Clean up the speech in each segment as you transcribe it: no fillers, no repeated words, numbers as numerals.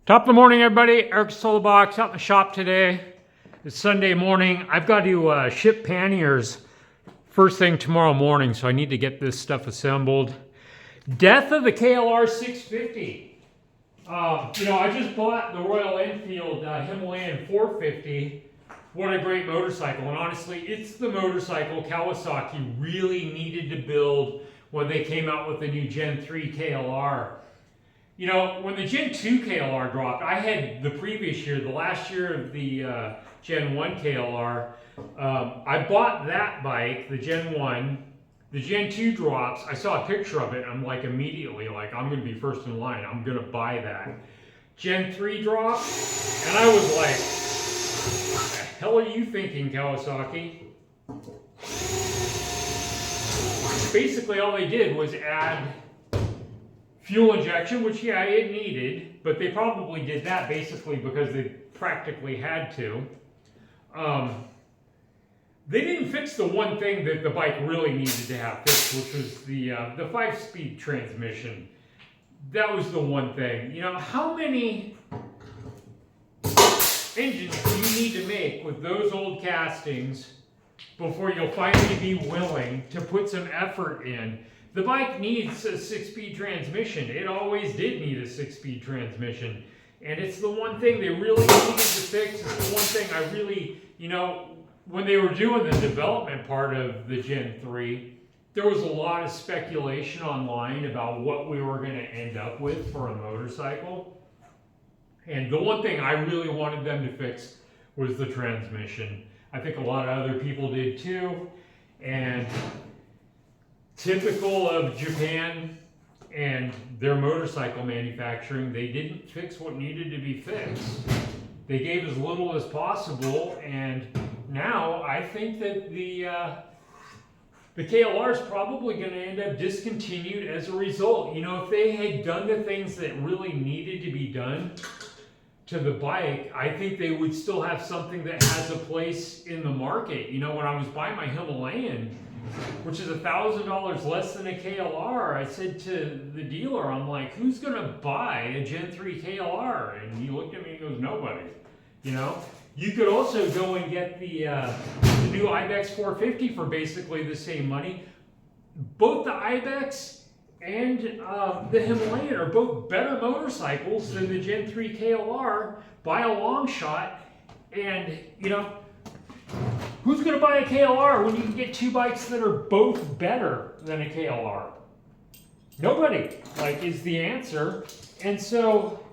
Top of the morning, everybody. Eric SOLOBOX out in the shop today. It's Sunday morning. I've got to ship panniers first thing tomorrow morning, so I need to get this stuff assembled. Death of the KLR 650. I just bought the Royal Enfield Himalayan 450. What a great motorcycle. And honestly, it's the motorcycle Kawasaki really needed to build when they came out with the new Gen 3 KLR. You know, when the Gen 2 KLR dropped, I had the previous year, the last year of the Gen 1 KLR, I bought that bike, the Gen 1. The Gen 2 drops, I saw a picture of it, I'm like immediately like, I'm going to be first in line, I'm going to buy that. Gen 3 dropped, and I was like, what the hell are you thinking, Kawasaki? Basically all they did was add fuel injection, which yeah, it needed, but they probably did that basically because they practically had to. They didn't fix the one thing that the bike really needed to have fixed, which was the 5-speed transmission. That was the one thing. You know, how many engines do you need to make with those old castings before you'll finally be willing to put some effort in? The bike needs a 6-speed transmission. It always did need a 6-speed transmission. And it's the one thing they really needed to fix. It's the one thing I really, when they were doing the development part of the Gen 3, there was a lot of speculation online about what we were going to end up with for a motorcycle. And the one thing I really wanted them to fix was the transmission. I think a lot of other people did too. And typical of Japan and their motorcycle manufacturing, they didn't fix what needed to be fixed. They gave as little as possible, and now I think that the KLR is probably going to end up discontinued as a result. You know, if they had done the things that really needed to be done to the bike, I think they would still have something that has a place in the market. You know, when I was buying my Himalayan, which is $1,000 less than a KLR, I said to the dealer, I'm like, who's going to buy a Gen 3 KLR? And he looked at me and goes, nobody. You know, you could also go and get the new Ibex 450 for basically the same money. Both the Ibex and the Himalayan are both better motorcycles than the Gen 3 KLR by a long shot. And, who's going to buy a KLR when you can get two bikes that are both better than a KLR? Nobody, is the answer. And so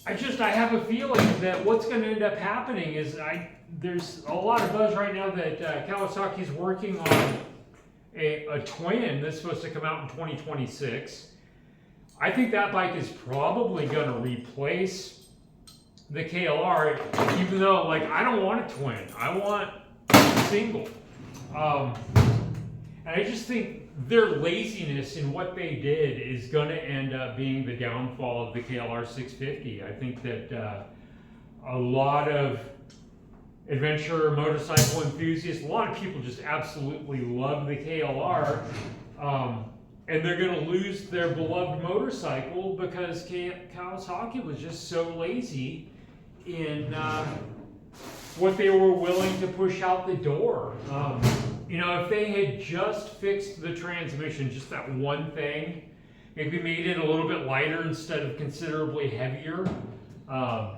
I have a feeling that what's going to end up happening is there's a lot of buzz right now that Kawasaki's working on a twin that's supposed to come out in 2026. I think that bike is probably going to replace the KLR, even though I don't want a twin, I want a single. And I just think their laziness in what they did is going to end up being the downfall of the KLR 650. I think that a lot of adventure motorcycle enthusiasts, a lot of people just absolutely love the KLR, and they're going to lose their beloved motorcycle because Kawasaki was just so lazy in what they were willing to push out the door. If they had just fixed the transmission, just that one thing, maybe made it a little bit lighter instead of considerably heavier,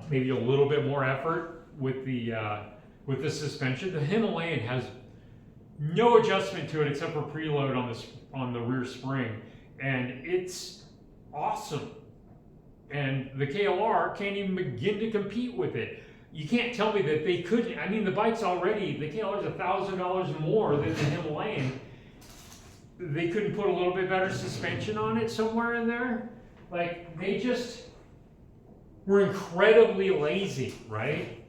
maybe a little bit more effort with the suspension. The Himalayan has no adjustment to it except for preload on the rear spring, and it's awesome. And the KLR can't even begin to compete with it. You can't tell me that they couldn't. I mean, the bike's already, the KLR is $1,000 more than the Himalayan. They couldn't put a little bit better suspension on it somewhere in there? They just were incredibly lazy, right?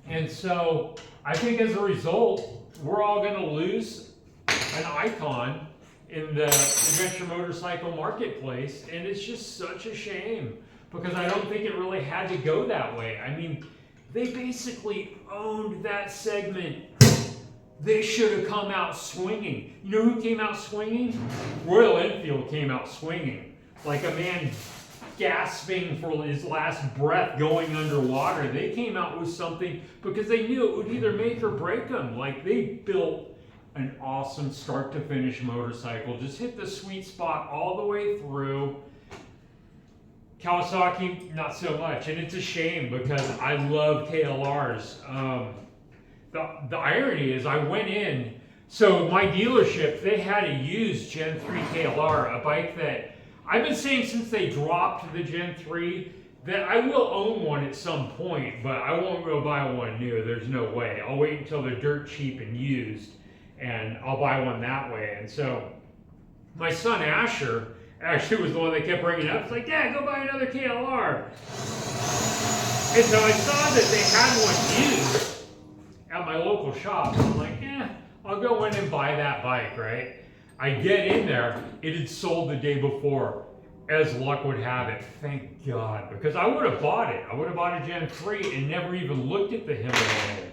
And so I think as a result, we're all going to lose an icon in the adventure motorcycle marketplace, and it's just such a shame because I don't think it really had to go that way. I mean, they basically owned that segment. They should have come out swinging. You know who came out swinging? Royal Enfield came out swinging like a man gasping for his last breath going underwater. They came out with something because they knew it would either make or break them. Like, they built an awesome start to finish motorcycle, just hit the sweet spot all the way through. Kawasaki, not so much, and it's a shame because I love KLRs. The irony is I went in, so my dealership, they had a used Gen 3 KLR, a bike that I've been saying since they dropped the Gen 3 that I will own one at some point, but I won't go buy one new. There's no way. I'll wait until they're dirt cheap and used, and I'll buy one that way. And so my son Asher actually was the one that kept bringing it up. It's like, Dad, go buy another KLR. And so I saw that they had one used at my local shop. And I'm like, I'll go in and buy that bike, right? I get in there, it had sold the day before, as luck would have it. Thank God, because I would have bought it. I would have bought a Gen 3 and never even looked at the Himalayan.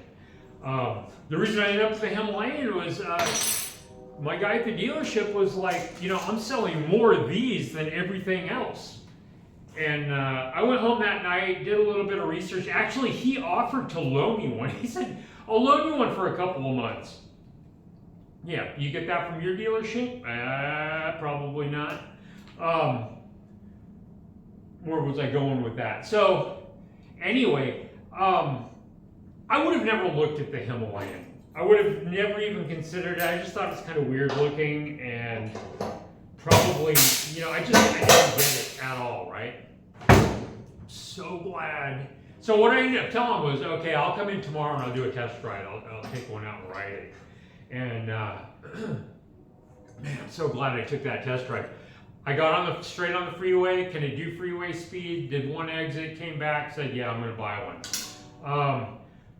The reason I ended up with the Himalayan was my guy at the dealership was like, I'm selling more of these than everything else. And I went home that night, did a little bit of research. Actually, he offered to loan me one. He said, I'll loan you one for a couple of months. Yeah, you get that from your dealership? Probably not. Where was I going with that? So, anyway, I would have never looked at the Himalayan. I would have never even considered it. I just thought it was kind of weird looking and probably, I didn't get it at all, right? So glad. So what I ended up telling him was, okay, I'll come in tomorrow and I'll do a test ride. I'll take one out and ride it. And man, I'm so glad I took that test ride. I got straight on the freeway. Can it do freeway speed? Did one exit, came back, said, yeah, I'm going to buy one.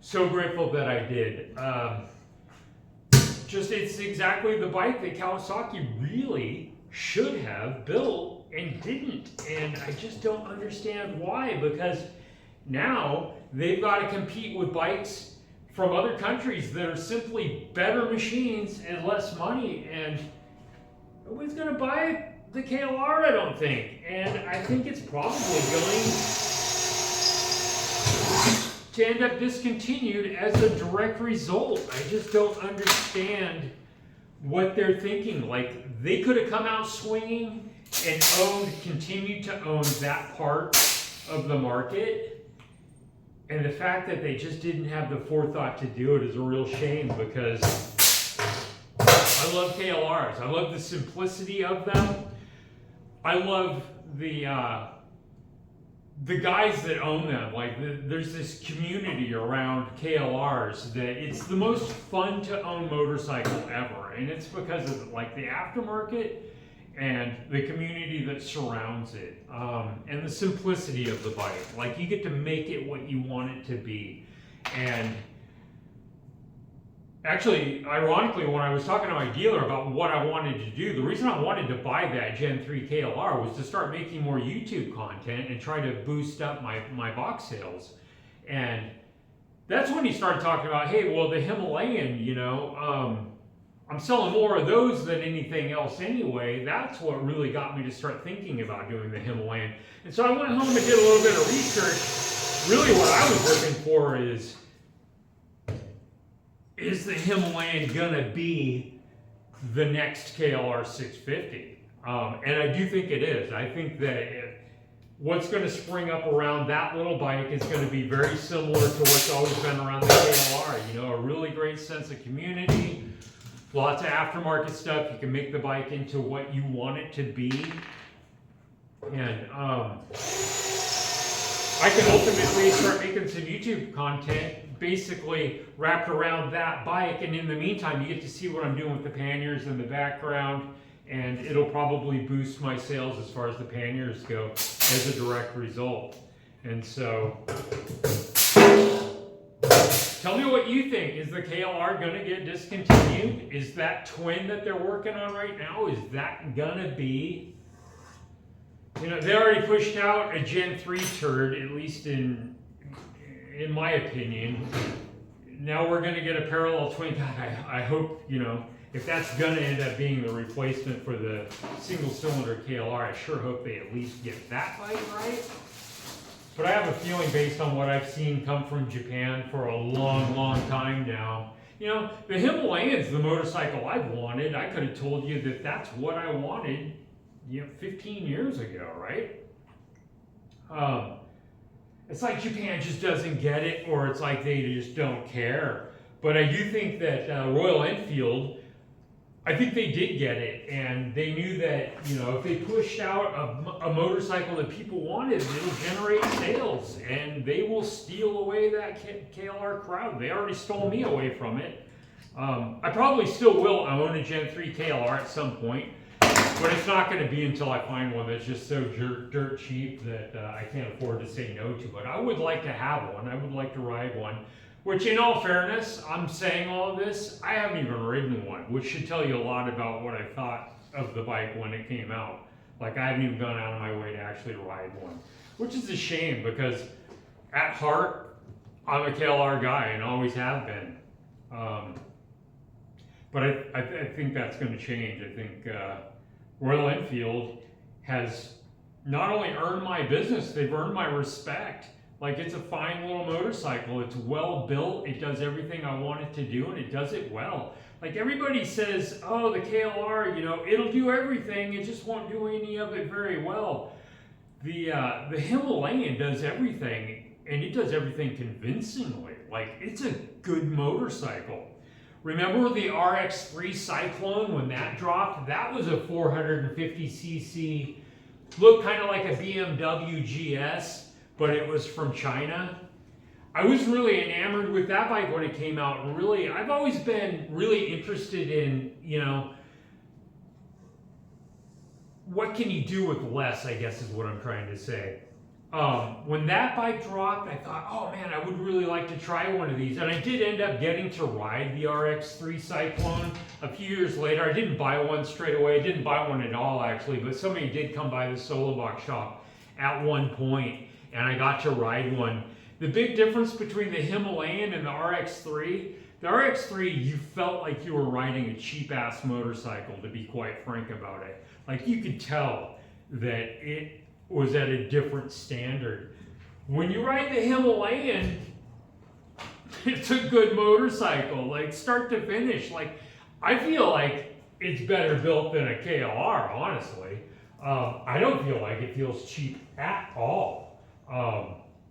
So grateful that I did. It's exactly the bike that Kawasaki really should have built and didn't. And I just don't understand why, because now they've got to compete with bikes from other countries that are simply better machines and less money, and nobody's going to buy the KLR, I don't think. And I think it's probably going to end up discontinued as a direct result. I just don't understand what they're thinking. Like, they could have come out swinging and continued to own that part of the market. And the fact that they just didn't have the forethought to do it is a real shame, because I love KLRs. I love the simplicity of them. I love the guys that own them. Like, there's this community around KLRs that it's the most fun to own motorcycle ever. And it's because of like the aftermarket and the community that surrounds it, and the simplicity of the bike. Like, you get to make it what you want it to be. And actually, ironically, when I was talking to my dealer about what I wanted to do, the reason I wanted to buy that Gen 3 KLR was to start making more YouTube content and try to boost up my box sales. And that's when he started talking about, hey, well, the Himalayan, I'm selling more of those than anything else anyway. That's what really got me to start thinking about doing the Himalayan. And so I went home and did a little bit of research. Really what I was looking for is the Himalayan gonna be the next KLR 650? And I do think it is. I think that what's gonna spring up around that little bike is gonna be very similar to what's always been around the KLR. A really great sense of community. Lots of aftermarket stuff. You can make the bike into what you want it to be. And I can ultimately start making some YouTube content basically wrapped around that bike. And in the meantime, you get to see what I'm doing with the panniers in the background. And it'll probably boost my sales as far as the panniers go as a direct result. And so, tell me what you think. Is the KLR going to get discontinued? Is that twin that they're working on right now, is that going to be... they already pushed out a Gen 3 turd, at least in my opinion. Now we're going to get a parallel twin. God, I hope, if that's gonna end up being the replacement for the single cylinder KLR, I sure hope they at least get that bike right. But I have a feeling based on what I've seen come from Japan for a long, long time now. You know, the Himalayan's the motorcycle I've wanted. I could have told you that that's what I wanted, 15 years ago, right? It's like Japan just doesn't get it, or it's like they just don't care. But I do think that Royal Enfield, I think they did get it, and they knew that, if they pushed out a motorcycle that people wanted, it'll generate sales, and they will steal away that KLR crowd. They already stole me away from it. I probably still will own a Gen 3 KLR at some point, but it's not going to be until I find one that's just so dirt cheap that I can't afford to say no to it. I would like to have one. I would like to ride one. Which, in all fairness, I'm saying all of this, I haven't even ridden one, which should tell you a lot about what I thought of the bike when it came out. Like, I haven't even gone out of my way to actually ride one, which is a shame because at heart, I'm a KLR guy and always have been. But I think that's going to change. I think Royal Enfield has not only earned my business, they've earned my respect. Like, it's a fine little motorcycle. It's well built. It does everything I want it to do, and it does it well. Like, everybody says, oh, the KLR, it'll do everything. It just won't do any of it very well. The Himalayan does everything, and it does everything convincingly. Like, it's a good motorcycle. Remember the RX-3 Cyclone when that dropped? That was a 450cc, looked kind of like a BMW GS. But it was from China. I was really enamored with that bike when it came out. And really, I've always been really interested in, what can you do with less, I guess is what I'm trying to say. When that bike dropped, I thought, oh man, I would really like to try one of these. And I did end up getting to ride the RX-3 Cyclone a few years later. I didn't buy one straight away. I didn't buy one at all, actually. But somebody did come by the SOLOBOX shop at one point, and I got to ride one. The big difference between the Himalayan and the RX-3, you felt like you were riding a cheap-ass motorcycle, to be quite frank about it. Like, you could tell that it was at a different standard. When you ride the Himalayan, it's a good motorcycle, like start to finish. Like, I feel like it's better built than a KLR, honestly. I don't feel like it feels cheap at all.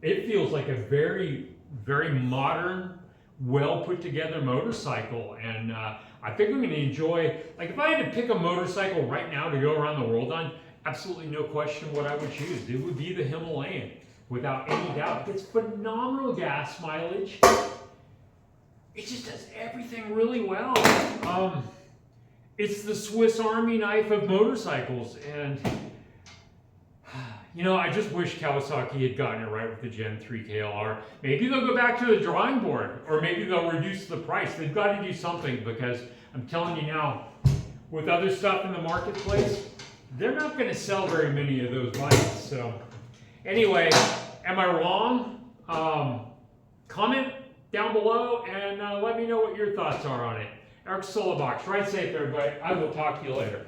It feels like a very, very modern, well put together motorcycle, and I think I'm going to enjoy. Like, if I had to pick a motorcycle right now to go around the world on, absolutely no question what I would choose. It would be the Himalayan, without any doubt. It's phenomenal gas mileage. It just does everything really well. It's the Swiss Army knife of motorcycles, and I just wish Kawasaki had gotten it right with the Gen 3 KLR. Maybe they'll go back to the drawing board, or maybe they'll reduce the price. They've got to do something, because I'm telling you now, with other stuff in the marketplace, they're not going to sell very many of those bikes. So anyway, am I wrong? Comment down below and let me know what your thoughts are on it. Eric SOLOBOX, ride safe everybody. I will talk to you later.